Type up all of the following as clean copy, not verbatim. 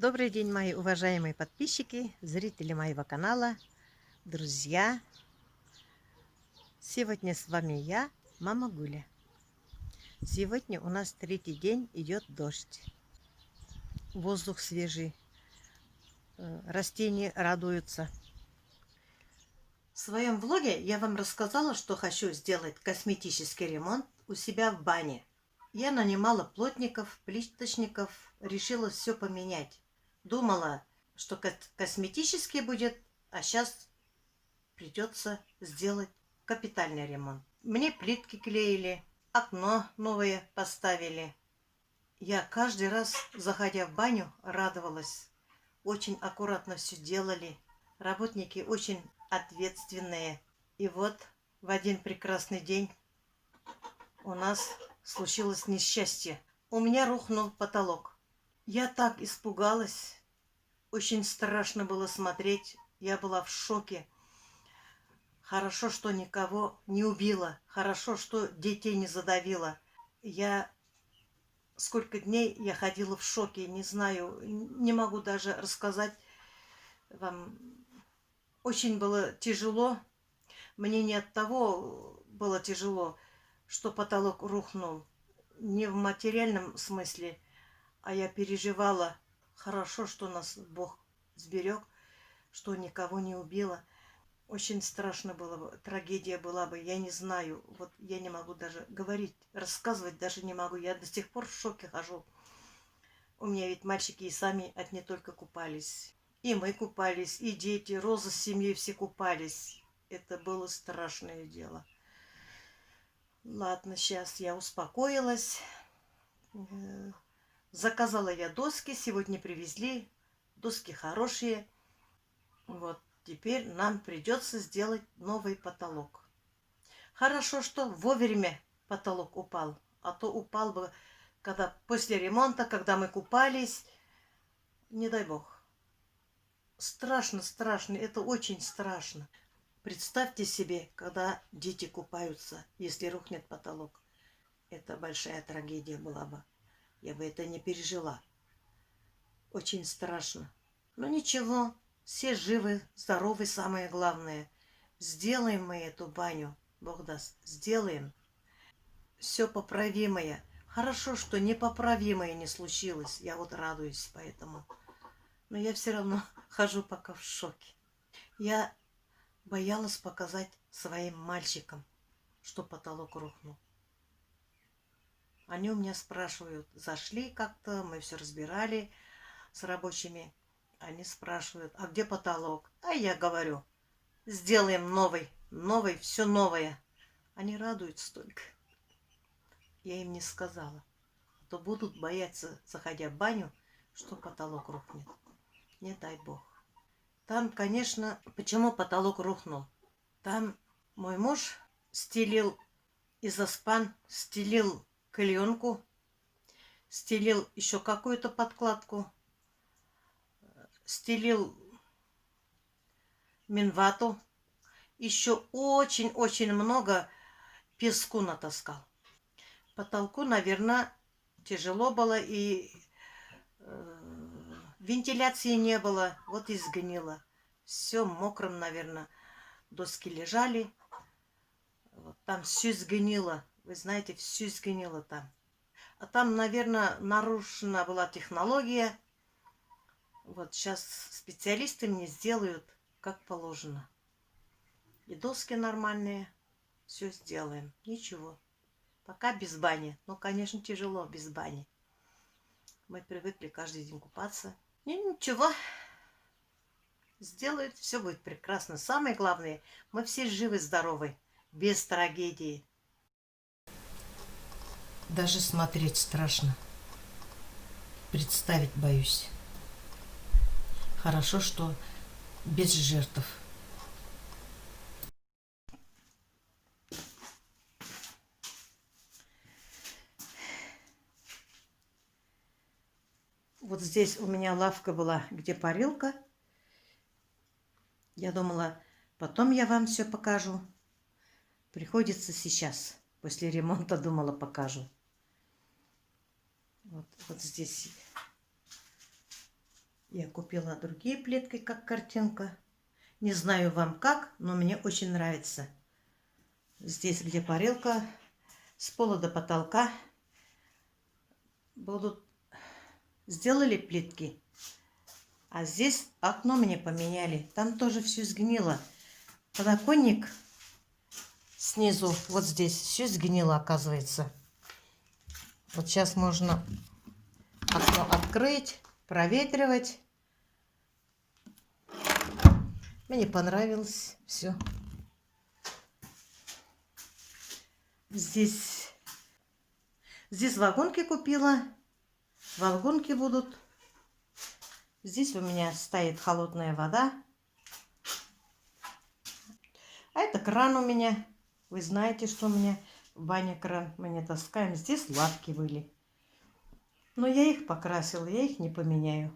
Добрый день, мои уважаемые подписчики, зрители моего канала, друзья. Сегодня с вами я, Мама Гуля. Сегодня у нас третий день, идет дождь. Воздух свежий, растения радуются. В своем влоге я вам рассказала, что хочу сделать косметический ремонт у себя в бане. Я нанимала плотников, плиточников, решила все поменять. Думала, что косметический будет, а сейчас придется сделать капитальный ремонт. Мне плитки клеили, окно новое поставили. Я каждый раз, заходя в баню, радовалась. Очень аккуратно все делали. Работники очень ответственные. И вот в один прекрасный день у нас случилось несчастье. У меня рухнул потолок. Я так испугалась. Очень страшно было смотреть. Я была в шоке. Хорошо, что никого не убила. Хорошо, что детей не задавила. Сколько дней я ходила в шоке. Не знаю, не могу даже рассказать вам. Очень было тяжело. Мне не от того было тяжело, что потолок рухнул. Не в материальном смысле, а я переживала. Хорошо, что нас Бог сберег, что никого не убила. Очень страшно было бы, трагедия была бы, я не знаю. Вот я не могу даже говорить, рассказывать даже не могу. Я до сих пор в шоке хожу. У меня ведь мальчики и сами от не только купались. И мы купались, и дети, Роза с семьей все купались. Это было страшное дело. Ладно, сейчас я успокоилась. Заказала я доски, сегодня привезли. Доски хорошие. Вот, теперь нам придется сделать новый потолок. Хорошо, что вовремя потолок упал. А то упал бы, когда после ремонта, когда мы купались. Не дай бог. Страшно, страшно. Это очень страшно. Представьте себе, когда дети купаются, если рухнет потолок. Это большая трагедия была бы. Я бы это не пережила. Очень страшно. Но ничего, все живы, здоровы, самое главное. Сделаем мы эту баню, Бог даст, сделаем. Все поправимое. Хорошо, что непоправимое не случилось. Я вот радуюсь поэтому. Но я все равно хожу пока в шоке. Я боялась показать своим мальчикам, что потолок рухнул. Они у меня спрашивают, зашли как-то, мы все разбирали с рабочими. Они спрашивают, а где потолок? А я говорю, сделаем новый, новый, все новое. Они радуются только. Я им не сказала. А то будут бояться, заходя в баню, что потолок рухнет. Не дай бог. Там, конечно, почему потолок рухнул? Там мой муж стелил изоспан, стелил клеенку, стелил еще какую-то подкладку, стелил минвату, еще очень-очень много песку натаскал. Потолку, наверное, тяжело было, и вентиляции не было, вот и сгнило. Все мокрым, наверное, доски лежали. Вот там все сгнило, вы знаете, все сгнило там. А там, наверное, нарушена была технология. Вот сейчас специалисты мне сделают, как положено. И доски нормальные, все сделаем. Ничего. Пока без бани. Ну, конечно, тяжело без бани. Мы привыкли каждый день купаться. И ничего. Сделают, все будет прекрасно. Самое главное, мы все живы-здоровы, без трагедии. Даже смотреть страшно. Представить боюсь. Хорошо, что без жертв. Вот здесь у меня лавка была, где парилка. Я думала, потом я вам все покажу. Приходится сейчас. После ремонта думала, покажу. Вот здесь Я купила другие плитки, как картинка. Не знаю вам как, но мне очень нравится. Здесь, где парилка, с пола до потолка будут... Сделали плитки. А здесь окно мне поменяли. Там тоже все сгнило. Подоконник снизу, вот здесь, все сгнило, оказывается. Вот сейчас можно окно открыть, проветривать. Мне понравилось все. Здесь вагонки купила. Вагонки будут. Здесь у меня стоит холодная вода. А это кран у меня. Вы знаете, что у меня в бане кран. Мы не таскаем. Здесь лавки были. Но я их покрасила, я их не поменяю.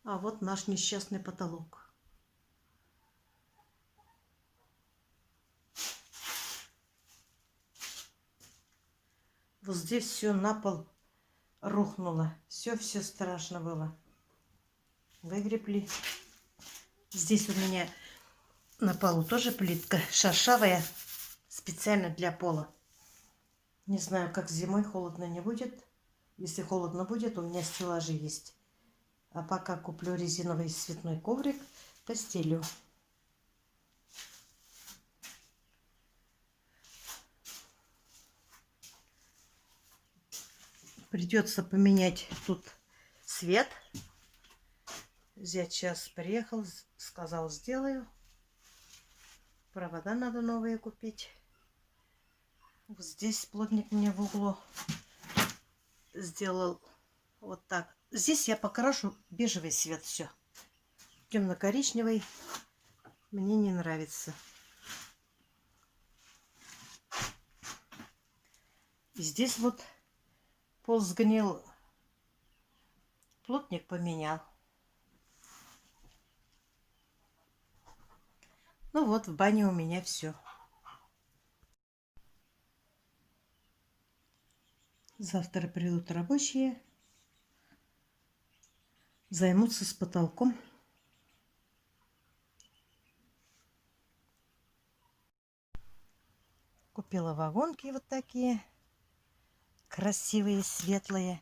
А вот наш несчастный потолок. Вот здесь все на пол рухнуло. Все страшно было. Выгребли. Здесь у меня на полу тоже плитка шершавая, специально для пола. Не знаю, как зимой холодно не будет. Если холодно будет, у меня стеллажи есть. А пока куплю резиновый цветной коврик, постелю. Придется поменять тут свет. Зять сейчас приехал, сказал, сделаю. Провода надо новые купить. Вот здесь плотник мне в углу сделал вот так. Здесь я покрашу бежевый цвет, все. Темно-коричневый мне не нравится. И здесь вот пол сгнил. Плотник поменял. Ну вот, в бане у меня все. Завтра придут рабочие. Займутся с потолком. Купила вагонки вот такие. Красивые, светлые.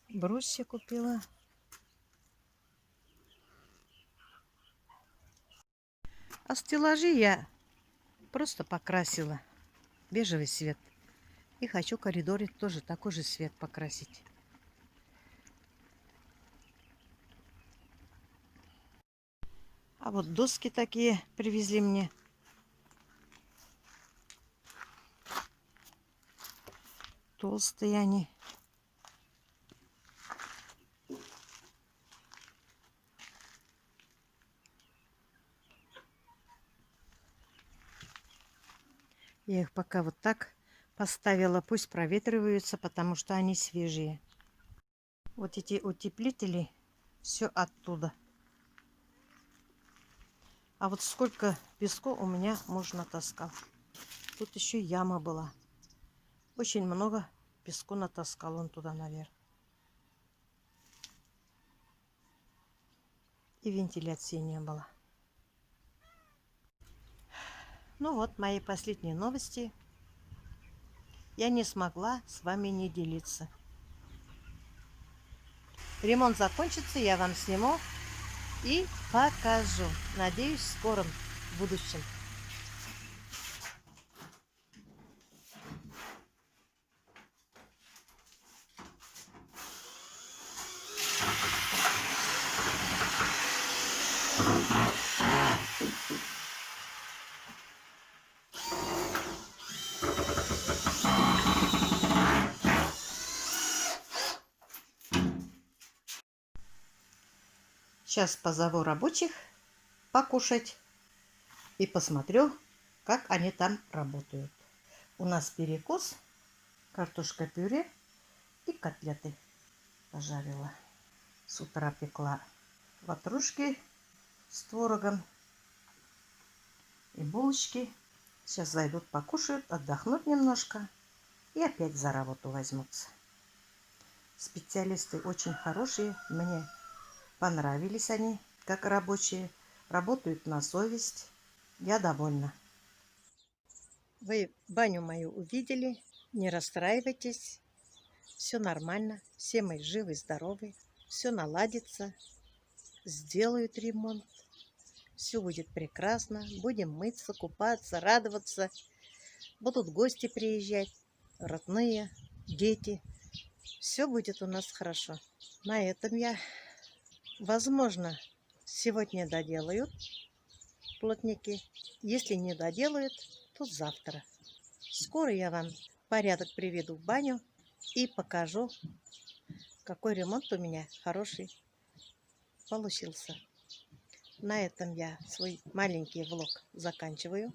Брусья купила. А стеллажи я просто покрасила. Бежевый цвет. И хочу в коридоре тоже такой же цвет покрасить. А вот доски такие привезли мне. Толстые они. Я их пока вот так поставила. Пусть проветриваются, потому что они свежие. Вот эти утеплители, все оттуда. А вот сколько песку у меня муж натаскал. Тут еще яма была. Очень много песку натаскал он туда наверх. И вентиляции не было. Ну вот, мои последние новости. Я не смогла с вами не делиться. Ремонт закончится, я вам сниму и покажу. Надеюсь, в скором будущем. Сейчас позову рабочих покушать и посмотрю, как они там работают. У нас перекус, картошка-пюре и котлеты пожарила. С утра пекла ватрушки с творогом и булочки Сейчас зайдут, покушают, отдохнут немножко и опять за работу возьмутся. Специалисты очень хорошие, мне понравились они, как рабочие, работают на совесть. Я довольна. Вы баню мою увидели, не расстраивайтесь, все нормально, все мы живы, здоровы, все наладится, сделают ремонт, все будет прекрасно, будем мыться, купаться, радоваться, будут гости приезжать, родные, дети, все будет у нас хорошо. На этом я, возможно, сегодня доделают плотники, если не доделают, то завтра. Скоро я вам порядок приведу в баню и покажу, какой ремонт у меня хороший получился. На этом я свой маленький влог заканчиваю.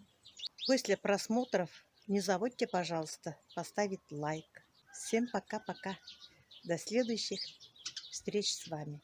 После просмотров не забудьте, пожалуйста, поставить лайк. Всем пока-пока. До следующих встреч с вами.